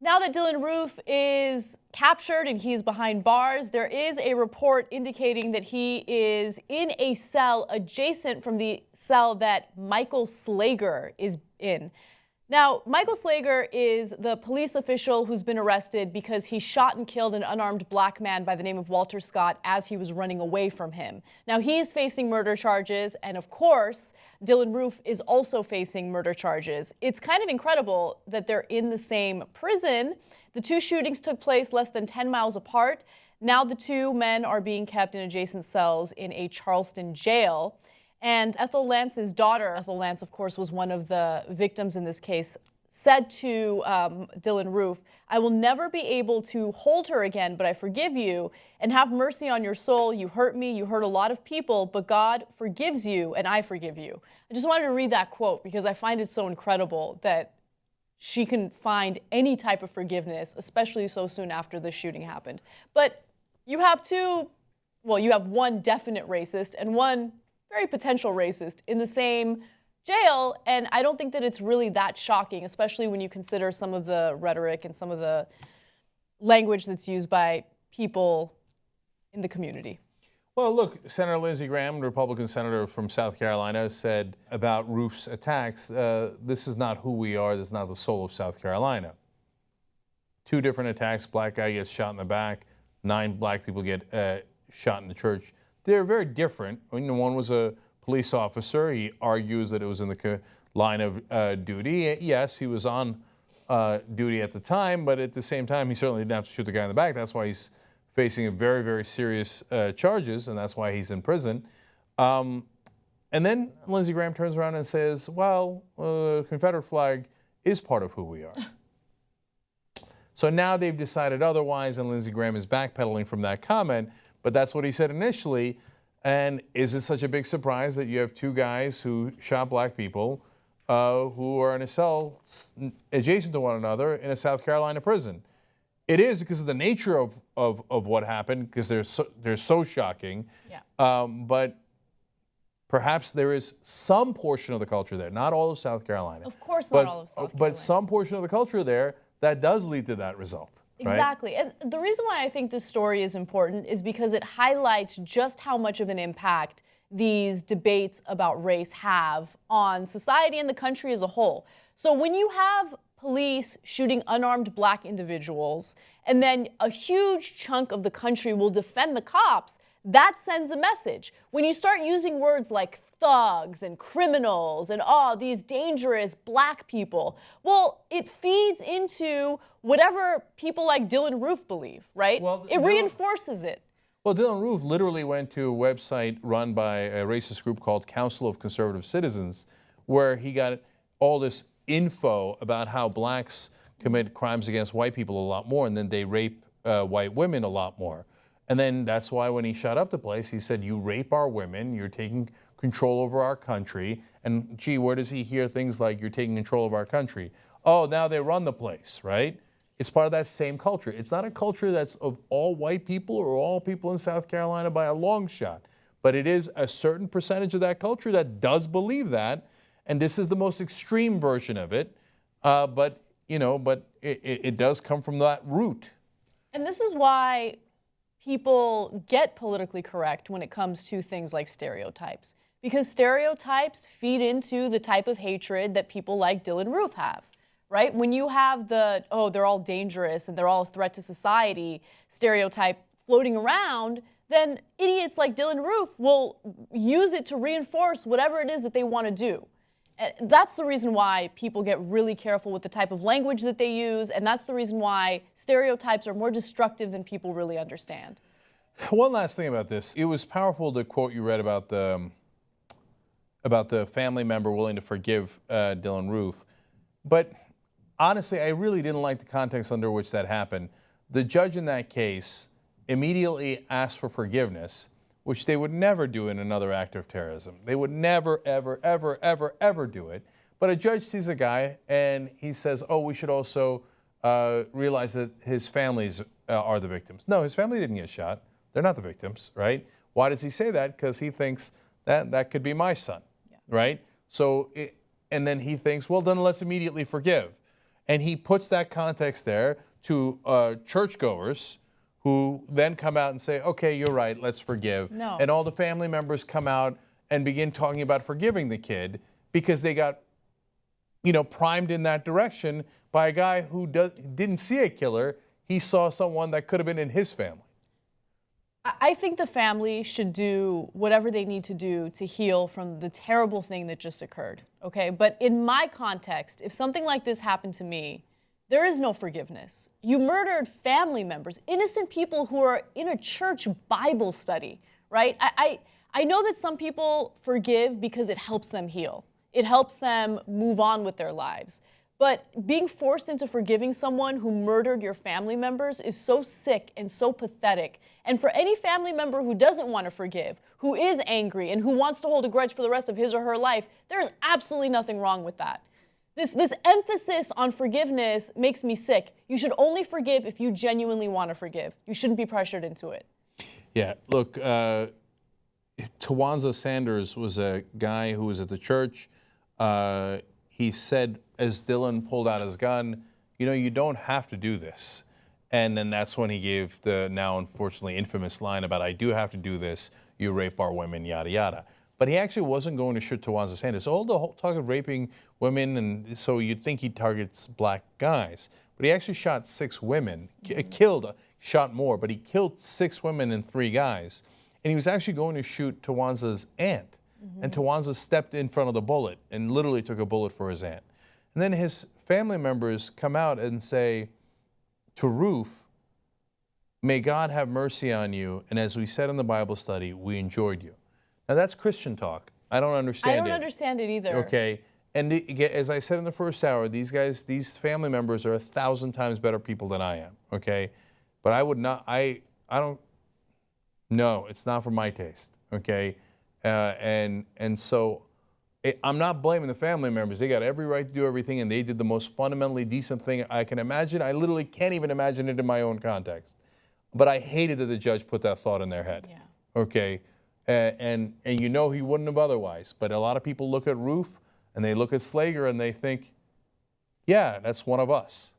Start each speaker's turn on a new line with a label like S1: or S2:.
S1: Now that Dylann Roof is captured and he's behind bars, there is a report indicating that he is in a cell adjacent from the cell that Michael Slager is in. Now, Michael Slager is the police official who's been arrested because he shot and killed an unarmed black man by the name of Walter Scott as he was running away from him. Now, he's facing murder charges, and of course, Dylann Roof is also facing murder charges. It's kind of incredible that they're in the same prison. The two shootings took place less than 10 miles apart. Now the two men are being kept in adjacent cells in a Charleston jail. And Ethel Lance's daughter, Ethel Lance, of course, was one of the victims in this case, said to Dylann Roof, "I will never be able to hold her again, but I forgive you and have mercy on your soul. You hurt me, you hurt a lot of people, but God forgives you and I forgive you." I just wanted to read that quote because I find it so incredible that she can find any type of forgiveness, especially so soon after the shooting happened. But you have you have one definite racist and one very potential racist in the same jail, and I don't think that it's really that shocking, especially when you consider some of the rhetoric and some of the language that's used by people in the community.
S2: Well, look, Senator Lindsey Graham, Republican senator from South Carolina, said about Roof's attacks, this is not who we are, this is not the soul of South Carolina. Two different attacks, black guy gets shot in the back, 9 black people get shot in the church. They're very different. One was a police officer. He argues that it was in the line of duty. Yes, he was on duty at the time, but at the same time, he certainly didn't have to shoot the guy in the back. That's why he's facing very, very serious charges, and that's why he's in prison. And then Lindsey Graham turns around and says, well, the Confederate flag is part of who we are. So now they've decided otherwise, and Lindsey Graham is backpedaling from that comment. But that's what he said initially. And is it such a big surprise that you have two guys who shot black people who are in a cell adjacent to one another in a South Carolina prison? It is because of the nature of what happened, because they're so shocking. Yeah. But perhaps there is some portion of the culture there, not all of South Carolina.
S1: Of course not all of South Carolina.
S2: But some portion of the culture there that does lead to that result.
S1: Exactly. And the reason why I think this story is important is because it highlights just how much of an impact these debates about race have on society and the country as a whole. So when you have police shooting unarmed black individuals, and then a huge chunk of the country will defend the cops, that sends a message. When you start using words like thugs and criminals and these dangerous black people, well, it feeds into whatever people like Dylann Roof believe, right? Well, it reinforces it.
S2: Well, Dylann Roof literally went to a website run by a racist group called Council of Conservative Citizens, where he got all this info about how blacks commit crimes against white people a lot more, and then they rape white women a lot more. And then that's why when he shot up the place, he said, you rape our women, you're taking control over our country. And gee, where does he hear things like you're taking control of our country? Oh, now they run the place, right? It's part of that same culture. It's not a culture that's of all white people or all people in South Carolina by a long shot. But it is a certain percentage of that culture that does believe that. And this is the most extreme version of it. But it does come from that root.
S1: And this is why people get politically correct when it comes to things like stereotypes, because stereotypes feed into the type of hatred that people like Dylann Roof have, right? When you have they're all dangerous and they're all a threat to society stereotype floating around, then idiots like Dylann Roof will use it to reinforce whatever it is that they want to do. That's the reason why people get really careful with the type of language that they use, and that's the reason why stereotypes are more destructive than people really understand.
S2: One last thing about this. It was powerful, the quote you read about the family member willing to forgive Dylann Roof. But honestly, I really didn't like the context under which that happened. The judge in that case immediately asked for forgiveness, which they would never do in another act of terrorism. They would never, ever, ever, ever, ever do it. But a judge sees a guy and he says, oh, we should also realize that his families are the victims. No, his family didn't get shot. They're not the victims, right? Why does he say that? Because he thinks that could be my son, right? So, and then he thinks, well, then let's immediately forgive. And he puts that context there to churchgoers who then come out and say, okay, you're right, let's forgive.
S1: No.
S2: And all the family members come out and begin talking about forgiving the kid because they got, primed in that direction by a guy who didn't see a killer. He saw someone that could have been in his family.
S1: I think the family should do whatever they need to do to heal from the terrible thing that just occurred, okay? But in my context, if something like this happened to me, there is no forgiveness. You murdered family members, innocent people who are in a church Bible study, right? I know that some people forgive because it helps them heal. It helps them move on with their lives. But being forced into forgiving someone who murdered your family members is so sick and so pathetic. And for any family member who doesn't want to forgive, who is angry, and who wants to hold a grudge for the rest of his or her life, there is absolutely nothing wrong with that. This emphasis on forgiveness makes me sick. You should only forgive if you genuinely want to forgive. You shouldn't be pressured into it.
S2: Yeah, look, Tawanza Sanders was a guy who was at the church. He said, as Dylann pulled out his gun, you don't have to do this. And then that's when he gave the now unfortunately infamous line about, I do have to do this, you rape our women, yada, yada. But he actually wasn't going to shoot Tawanza Sanders. All the whole talk of raping women, and so you'd think he targets black guys. But he actually shot 6 women, shot more, but he killed 6 women and 3 guys. And he was actually going to shoot Tawanza's aunt. And Tawanza stepped in front of the bullet and literally took a bullet for his aunt. And then his family members come out and say to Roof, may God have mercy on you. And as we said in the Bible study, we enjoyed you. Now that's Christian talk. I don't understand it.
S1: I don't understand it either.
S2: Okay. And as I said in the first hour, these family members are 1,000 times better people than I am. Okay. But I would not, no, it's not for my taste. Okay. And so I'm not blaming the family members. They got every right to do everything, and they did the most fundamentally decent thing I can imagine. I literally can't even imagine it in my own context. But I hated that the judge put that thought in their head.
S1: Yeah.
S2: Okay. And he wouldn't have otherwise. But a lot of people look at Roof and they look at Slager and they think, yeah, that's one of us.